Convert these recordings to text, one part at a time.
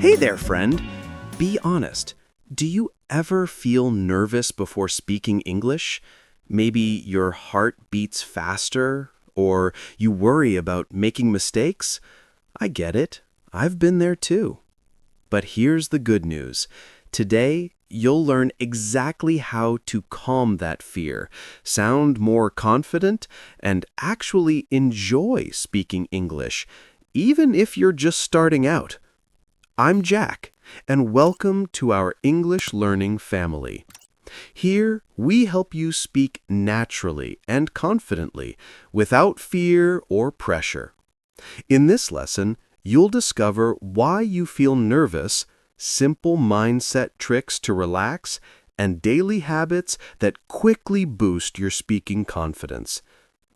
Hey there, friend. Be honest. Do you ever feel nervous before speaking English? Maybe your heart beats faster, or you worry about making mistakes? I get it. I've been there too. But here's the good news. Today, you'll learn exactly how to calm that fear, sound more confident, and actually enjoy speaking English, even if you're just starting out. I'm Jack, and welcome to our English learning family. Here, we help you speak naturally and confidently, without fear or pressure. In this lesson, you'll discover why you feel nervous, simple mindset tricks to relax, and daily habits that quickly boost your speaking confidence.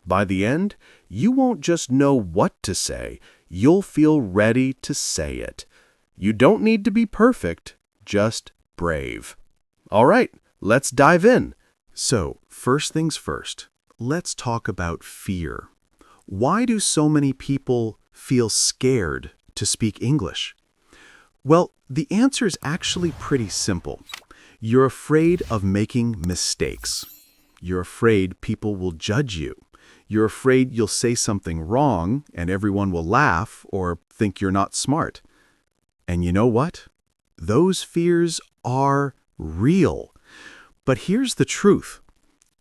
By the end, you won't just know what to say, you'll feel ready to say it. You don't need to be perfect, just brave. All right, let's dive in. So, first things first, let's talk about fear. Why do so many people feel scared to speak English? Well, the answer is actually pretty simple. You're afraid of making mistakes. You're afraid people will judge you. You're afraid you'll say something wrong and everyone will laugh or think you're not smart. And you know what? Those fears are real. But here's the truth.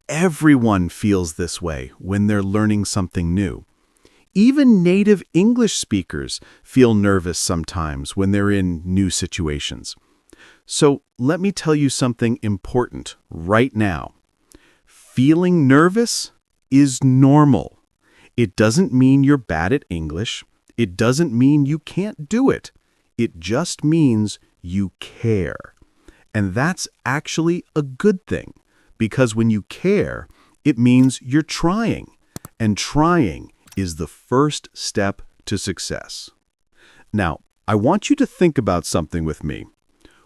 Everyone feels this way when they're learning something new. Even native English speakers feel nervous sometimes when they're in new situations. So let me tell you something important right now. Feeling nervous is normal. It doesn't mean you're bad at English. It doesn't mean you can't do it. It just means you care. And that's actually a good thing, because when you care, it means you're trying. And trying is the first step to success. Now, I want you to think about something with me.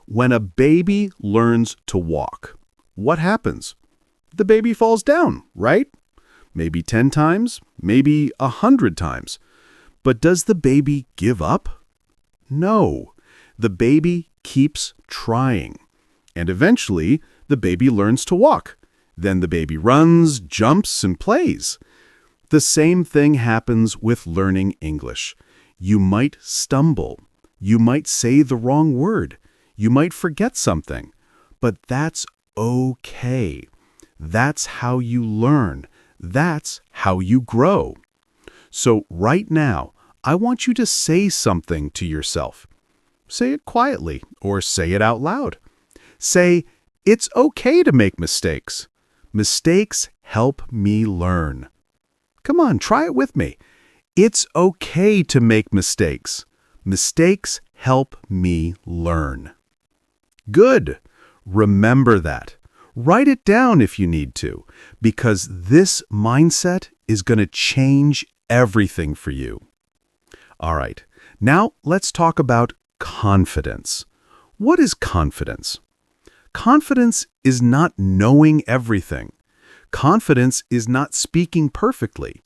When a baby learns to walk, what happens? The baby falls down, right? Maybe 10 times, maybe 100 times. But does the baby give up? No. The baby keeps trying. And eventually, the baby learns to walk. Then the baby runs, jumps, and plays. The same thing happens with learning English. You might stumble. You might say the wrong word. You might forget something. But that's okay. That's how you learn. That's how you grow. So right now, I want you to say something to yourself. Say it quietly or say it out loud. Say, it's okay to make mistakes. Mistakes help me learn. Come on, try it with me. It's okay to make mistakes. Mistakes help me learn. Good. Remember that. Write it down if you need to, because this mindset is going to change everything for you. All right, now let's talk about confidence. What is confidence? Confidence is not knowing everything. Confidence is not speaking perfectly.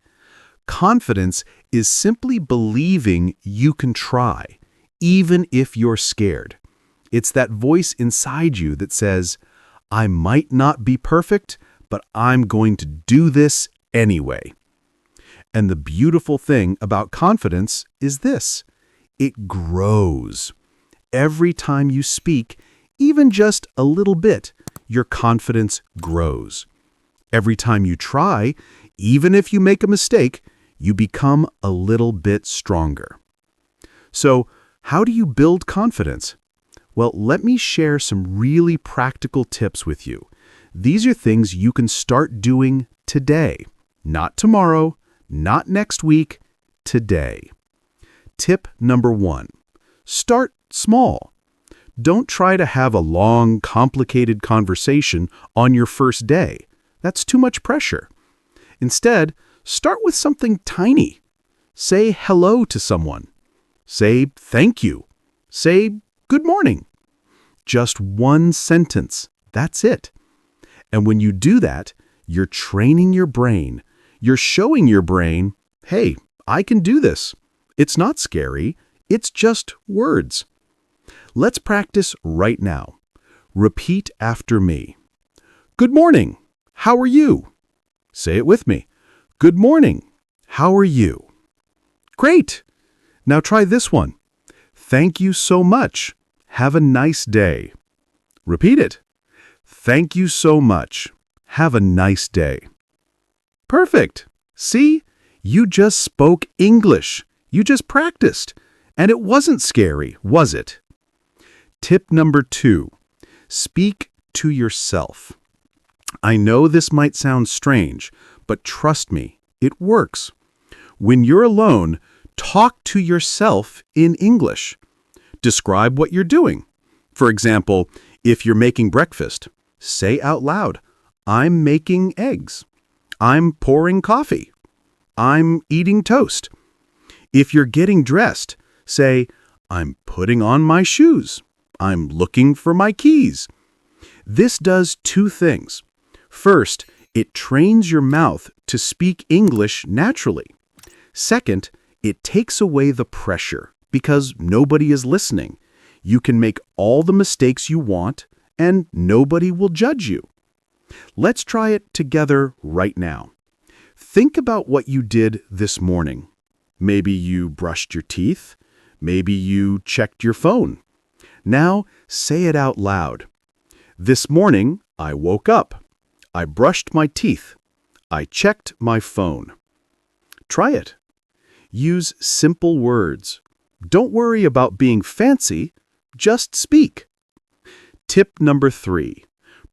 Confidence is simply believing you can try, even if you're scared. It's that voice inside you that says, I might not be perfect, but I'm going to do this anyway. And the beautiful thing about confidence is this. It grows. Every time you speak, even just a little bit, your confidence grows. Every time you try, even if you make a mistake, you become a little bit stronger. So, how do you build confidence? Well, let me share some really practical tips with you. These are things you can start doing today, not tomorrow, not next week, today. Tip number 1. Start small. Don't try to have a long, complicated conversation on your first day. That's too much pressure. Instead, start with something tiny. Say hello to someone. Say thank you. Say good morning. Just one sentence. That's it. And when you do that, you're training your brain. You're showing your brain, hey, I can do this. It's not scary. It's just words. Let's practice right now. Repeat after me. Good morning. How are you? Say it with me. Good morning. How are you? Great. Now try this one. Thank you so much. Have a nice day. Repeat it. Thank you so much. Have a nice day. Perfect. See? You just spoke English. You just practiced. And it wasn't scary, was it? Tip number 2. Speak to yourself. I know this might sound strange, but trust me, it works. When you're alone, talk to yourself in English. Describe what you're doing. For example, if you're making breakfast, say out loud, I'm making eggs. I'm pouring coffee. I'm eating toast. If you're getting dressed, say, I'm putting on my shoes. I'm looking for my keys. This does 2 things. First, it trains your mouth to speak English naturally. Second, it takes away the pressure because nobody is listening. You can make all the mistakes you want and nobody will judge you. Let's try it together right now. Think about what you did this morning. Maybe you brushed your teeth. Maybe you checked your phone. Now say it out loud. This morning, I woke up. I brushed my teeth. I checked my phone. Try it. Use simple words. Don't worry about being fancy. Just speak. Tip number 3.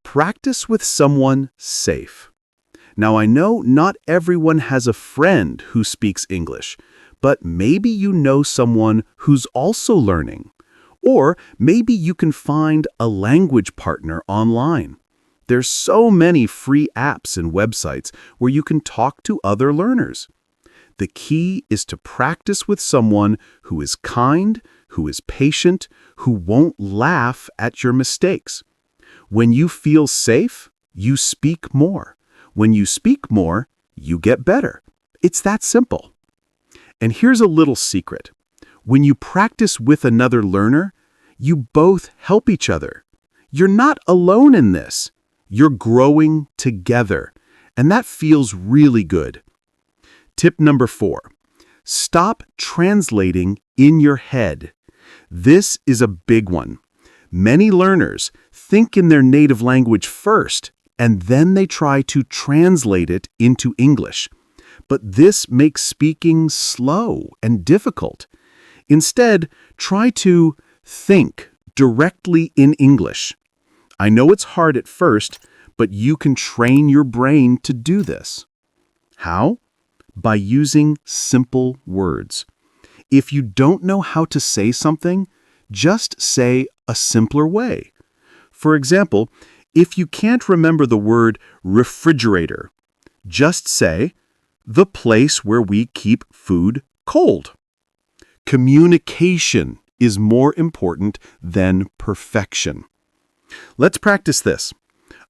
Practice with someone safe. Now, I know not everyone has a friend who speaks English, but maybe you know someone who's also learning. Or maybe you can find a language partner online. There's so many free apps and websites where you can talk to other learners. The key is to practice with someone who is kind, who is patient, who won't laugh at your mistakes. When you feel safe, you speak more. When you speak more, you get better. It's that simple. And here's a little secret. When you practice with another learner, you both help each other. You're not alone in this. You're growing together. And that feels really good. Tip number 4. Stop translating in your head. This is a big one. Many learners think in their native language first, and then they try to translate it into English. But this makes speaking slow and difficult. Instead, try to think directly in English. I know it's hard at first, but you can train your brain to do this. How? By using simple words. If you don't know how to say something, just say a simpler way. For example, if you can't remember the word refrigerator, just say, the place where we keep food cold. Communication is more important than perfection. Let's practice this.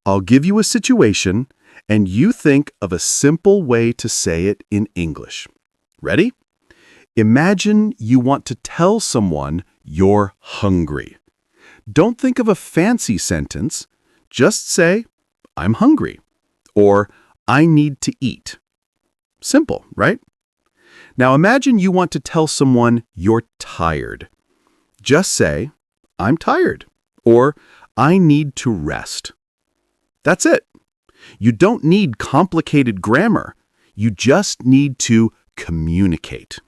I'll give you a situation, and you think of a simple way to say it in English. Ready? Imagine you want to tell someone you're hungry. Don't think of a fancy sentence. Just say, I'm hungry, or I need to eat. Simple, right? Now imagine you want to tell someone you're tired. Just say, I'm tired, or I need to rest. That's it. You don't need complicated grammar. You just need to communicate.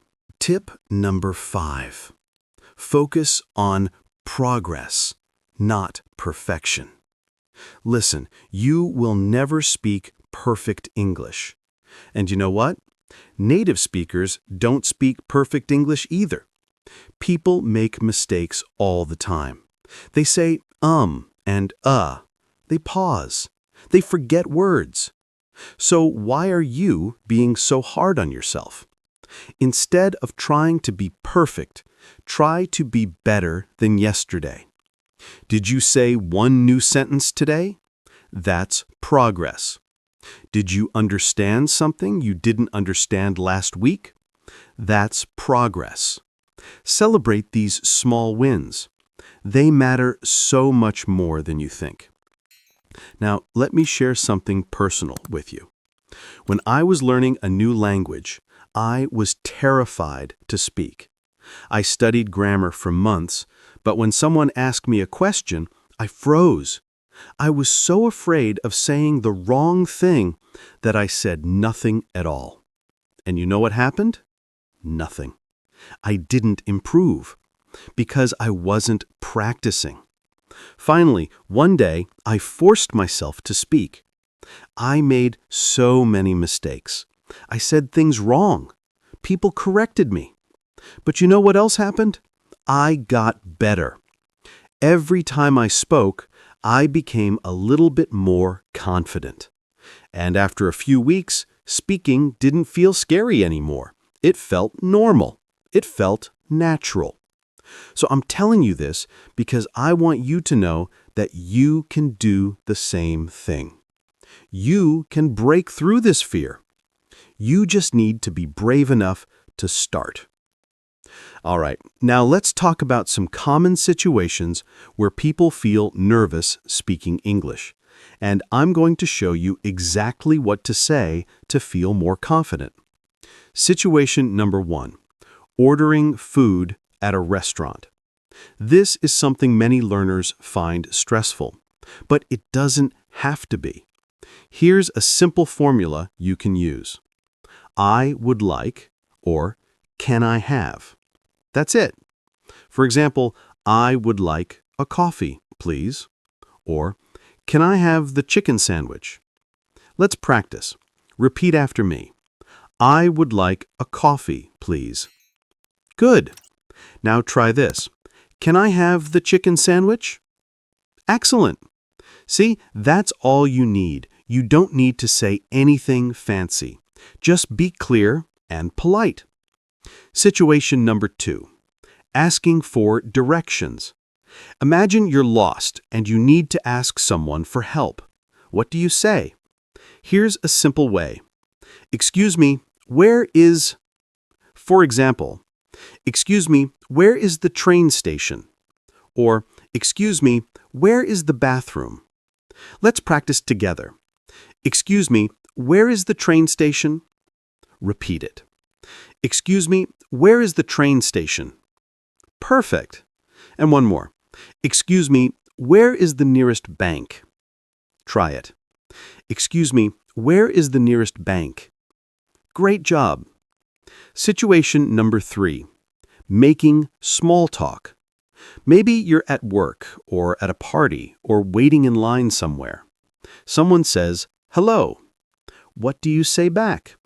Tip number 5. Focus on progress, not perfection. Listen, you will never speak perfect English. And you know what? Native speakers don't speak perfect English either. People make mistakes all the time. They say and They pause. They forget words. So why are you being so hard on yourself? Instead of trying to be perfect, try to be better than yesterday. Did you say one new sentence today? That's progress. Did you understand something you didn't understand last week? That's progress. Celebrate these small wins. They matter so much more than you think. Now, let me share something personal with you. When I was learning a new language, I was terrified to speak. I studied grammar for months, but when someone asked me a question, I froze. I was so afraid of saying the wrong thing that I said nothing at all. And you know what happened? Nothing. I didn't improve because I wasn't practicing. Finally, one day, I forced myself to speak. I made so many mistakes. I said things wrong. People corrected me. But you know what else happened? I got better. Every time I spoke, I became a little bit more confident. And after a few weeks, speaking didn't feel scary anymore. It felt normal. It felt natural. So I'm telling you this because I want you to know that you can do the same thing. You can break through this fear. You just need to be brave enough to start. All right, now let's talk about some common situations where people feel nervous speaking English. And I'm going to show you exactly what to say to feel more confident. Situation number 1, ordering food at a restaurant. This is something many learners find stressful, but it doesn't have to be. Here's a simple formula you can use. I would like, or can I have? That's it. For example, I would like a coffee, please. Or, can I have the chicken sandwich? Let's practice. Repeat after me. I would like a coffee, please. Good. Now try this. Can I have the chicken sandwich? Excellent. See, that's all you need. You don't need to say anything fancy. Just be clear and polite. Situation number 2. Asking for directions. Imagine you're lost and you need to ask someone for help. What do you say? Here's a simple way. Excuse me, where is... For example, excuse me, where is the train station? Or, excuse me, where is the bathroom? Let's practice together. Excuse me, where is the train station? Repeat it. Excuse me, where is the train station? Perfect. And one more. Excuse me, where is the nearest bank? Try it. Excuse me, where is the nearest bank? Great job. Situation number 3. Making small talk. Maybe you're at work or at a party or waiting in line somewhere. Someone says, hello. What do you say back?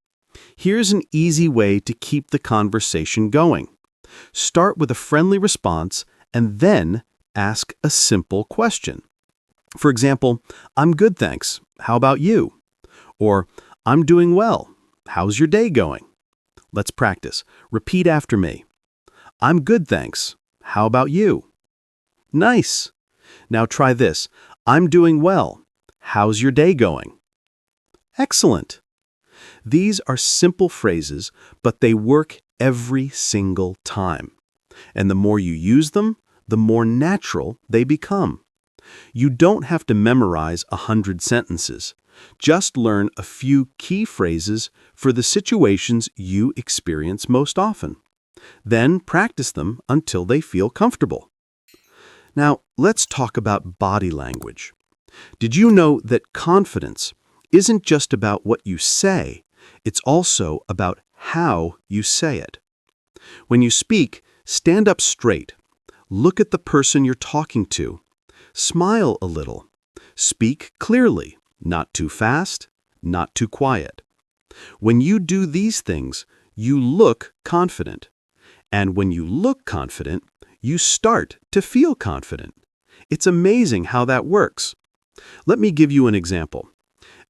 Here's an easy way to keep the conversation going. Start with a friendly response and then ask a simple question. For example, I'm good, thanks. How about you? Or, I'm doing well. How's your day going? Let's practice. Repeat after me. I'm good, thanks. How about you? Nice. Now try this. I'm doing well. How's your day going? Excellent. These are simple phrases, but they work every single time. And the more you use them, the more natural they become. You don't have to memorize 100 sentences. Just learn a few key phrases for the situations you experience most often. Then practice them until they feel comfortable. Now, let's talk about body language. Did you know that confidence isn't just about what you say, it's also about how you say it? When you speak, stand up straight. Look at the person you're talking to. Smile a little. Speak clearly, not too fast, not too quiet. When you do these things, you look confident. And when you look confident, you start to feel confident. It's amazing how that works. Let me give you an example.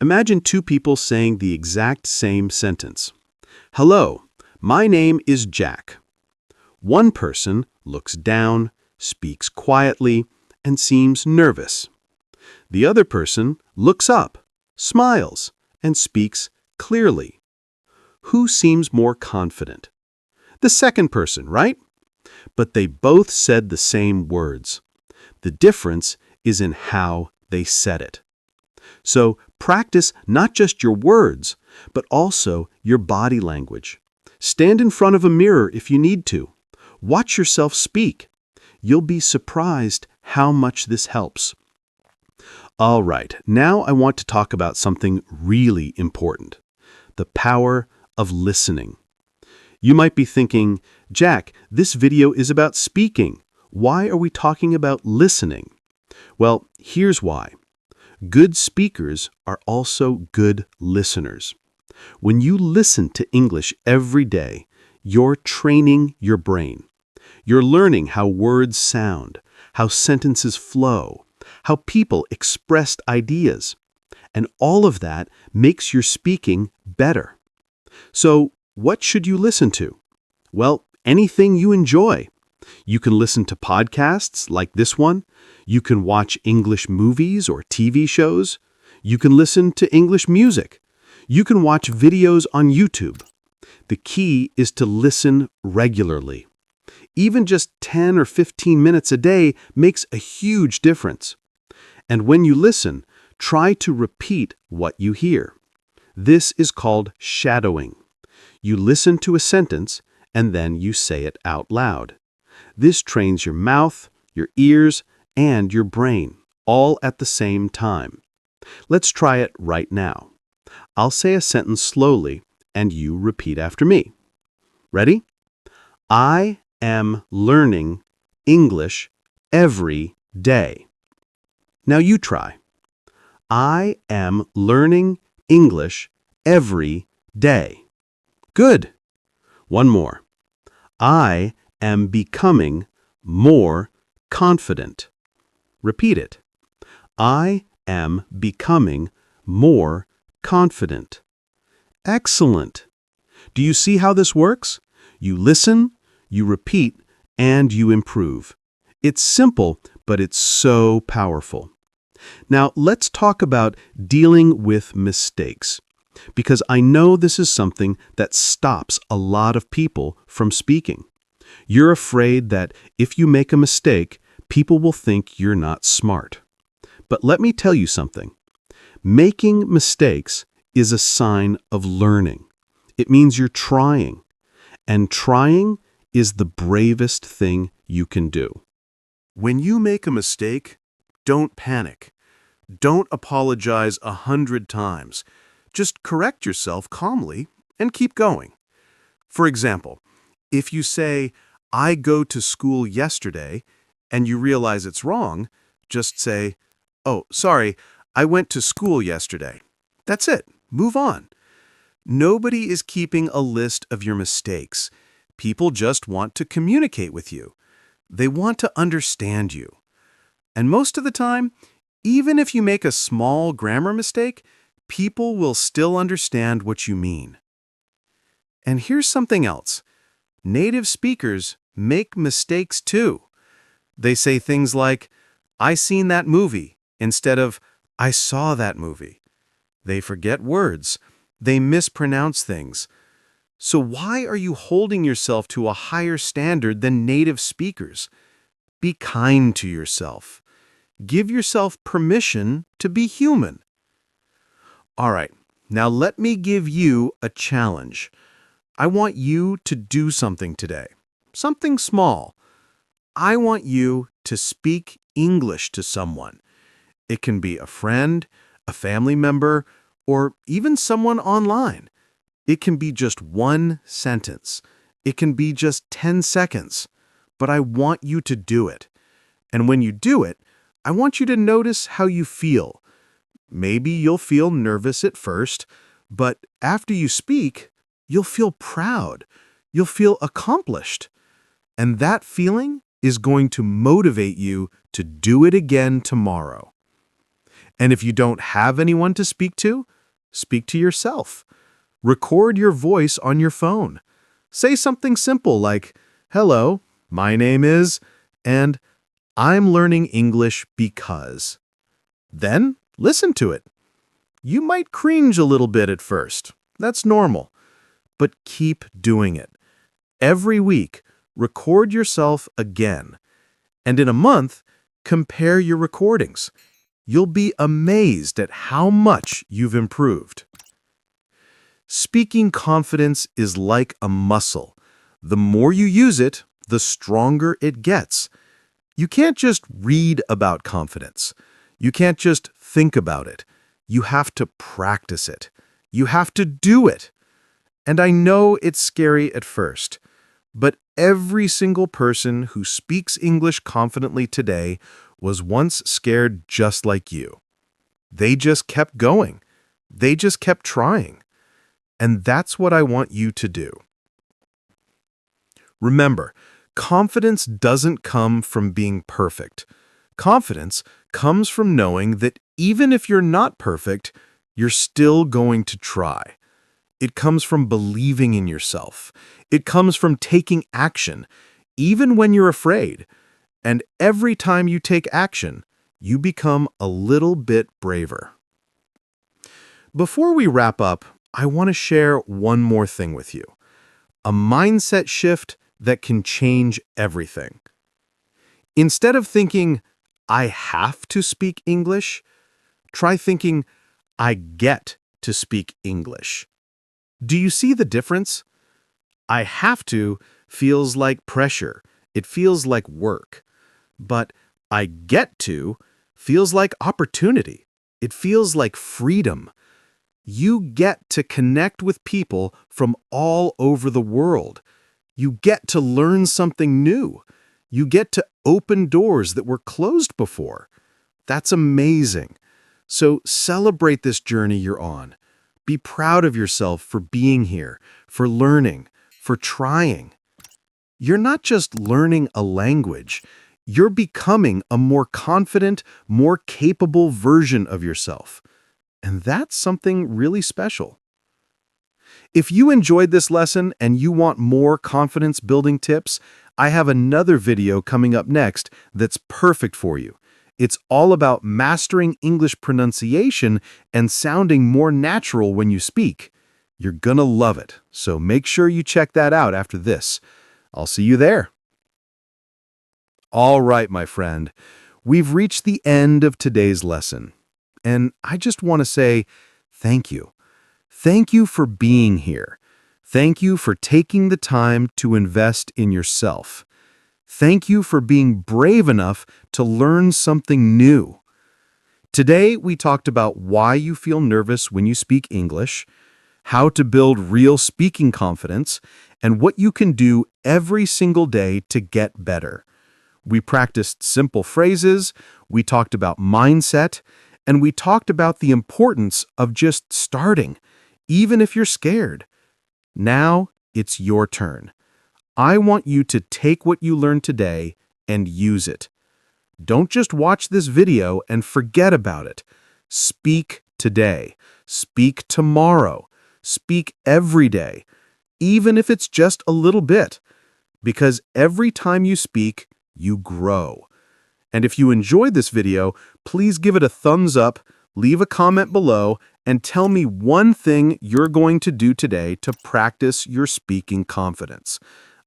Imagine two people saying the exact same sentence. Hello, my name is Jack. One person looks down, speaks quietly, and seems nervous. The other person looks up, smiles, and speaks clearly. Who seems more confident? The second person, right? but they both said the same words. The difference is in how they said it. So practice not just your words, but also your body language. Stand in front of a mirror if you need to. Watch yourself speak. You'll be surprised how much this helps. All right, now I want to talk about something really important: the power of listening. You might be thinking, Jack, this video is about speaking. Why are we talking about listening? Well, here's why. Good speakers are also good listeners. When you listen to English every day, you're training your brain. You're learning how words sound, how sentences flow, how people expressed ideas. And all of that makes your speaking better. So, what should you listen to? Well, anything you enjoy. You can listen to podcasts like this one. You can watch English movies or TV shows. You can listen to English music. You can watch videos on YouTube. The key is to listen regularly. Even just 10 or 15 minutes a day makes a huge difference. And when you listen, try to repeat what you hear. This is called shadowing. You listen to a sentence and then you say it out loud. This trains your mouth, your ears, and your brain, all at the same time. Let's try it right now. I'll say a sentence slowly, and you repeat after me. Ready? I am learning English every day. Now you try. I am learning English every day. Good. One more. I am becoming more confident. Repeat it. I am becoming more confident. Excellent. Do you see how this works? You listen, you repeat, and you improve. It's simple, but it's so powerful. Now, let's talk about dealing with mistakes, because I know this is something that stops a lot of people from speaking. You're afraid that if you make a mistake, people will think you're not smart. But let me tell you something. Making mistakes is a sign of learning. It means you're trying. And trying is the bravest thing you can do. When you make a mistake, don't panic. Don't apologize 100 times. Just correct yourself calmly and keep going. For example, if you say, I go to school yesterday, and you realize it's wrong, just say, oh, sorry, I went to school yesterday. That's it. Move on. Nobody is keeping a list of your mistakes. People just want to communicate with you. They want to understand you. And most of the time, even if you make a small grammar mistake, people will still understand what you mean. And here's something else. Native speakers make mistakes too. They say things like, I seen that movie, instead of, I saw that movie. They forget words. They mispronounce things. So why are you holding yourself to a higher standard than native speakers? Be kind to yourself. Give yourself permission to be human. All right, now let me give you a challenge. I want you to do something today. Something small. I want you to speak English to someone. It can be a friend, a family member, or even someone online. It can be just one sentence. It can be just 10 seconds. But I want you to do it. And when you do it, I want you to notice how you feel. Maybe you'll feel nervous at first, but after you speak, you'll feel proud. You'll feel accomplished. And that feeling is going to motivate you to do it again tomorrow. And if you don't have anyone to speak to yourself. Record your voice on your phone. Say something simple like, hello, my name is, and I'm learning English because. Then listen to it. You might cringe a little bit at first. That's normal. But keep doing it. Every week, record yourself again. And in a month, compare your recordings. You'll be amazed at how much you've improved. Speaking confidence is like a muscle. The more you use it, the stronger it gets. You can't just read about confidence. You can't just think about it. You have to practice it. You have to do it. And I know it's scary at first, but every single person who speaks English confidently today was once scared just like you. They just kept going. They just kept trying. And that's what I want you to do. Remember, confidence doesn't come from being perfect. Confidence comes from knowing that even if you're not perfect, you're still going to try. It comes from believing in yourself. It comes from taking action, even when you're afraid. And every time you take action, you become a little bit braver. Before we wrap up, I want to share one more thing with you. A mindset shift that can change everything. Instead of thinking, I have to speak English, try thinking, I get to speak English. Do you see the difference? I have to feels like pressure. It feels like work. But I get to feels like opportunity. It feels like freedom. You get to connect with people from all over the world. You get to learn something new. You get to open doors that were closed before. That's amazing. So celebrate this journey you're on. Be proud of yourself for being here, for learning, for trying. You're not just learning a language. You're becoming a more confident, more capable version of yourself. And that's something really special. If you enjoyed this lesson and you want more confidence-building tips, I have another video coming up next that's perfect for you. It's all about mastering English pronunciation and sounding more natural when you speak. You're gonna love it, so make sure you check that out after this. I'll see you there. All right, my friend, we've reached the end of today's lesson. And I just want to say thank you. Thank you for being here. Thank you for taking the time to invest in yourself. Thank you for being brave enough to learn something new. Today, we talked about why you feel nervous when you speak English, how to build real speaking confidence, and what you can do every single day to get better. We practiced simple phrases, we talked about mindset, and we talked about the importance of just starting, even if you're scared. Now, it's your turn. I want you to take what you learned today and use it. Don't just watch this video and forget about it. Speak today. Speak tomorrow. Speak every day, even if it's just a little bit. Because every time you speak, you grow. And if you enjoyed this video, please give it a thumbs up, leave a comment below, and tell me one thing you're going to do today to practice your speaking confidence.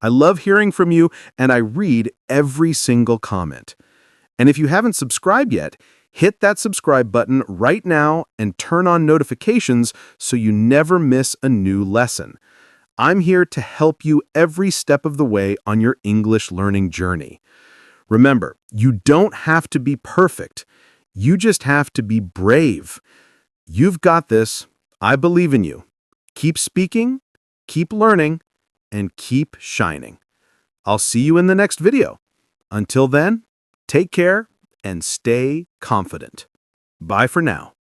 I love hearing from you, and I read every single comment. And if you haven't subscribed yet, hit that subscribe button right now and turn on notifications so you never miss a new lesson. I'm here to help you every step of the way on your English learning journey. Remember, you don't have to be perfect. You just have to be brave. You've got this. I believe in you. Keep speaking, keep learning, and keep shining. I'll see you in the next video. Until then, take care and stay confident. Bye for now.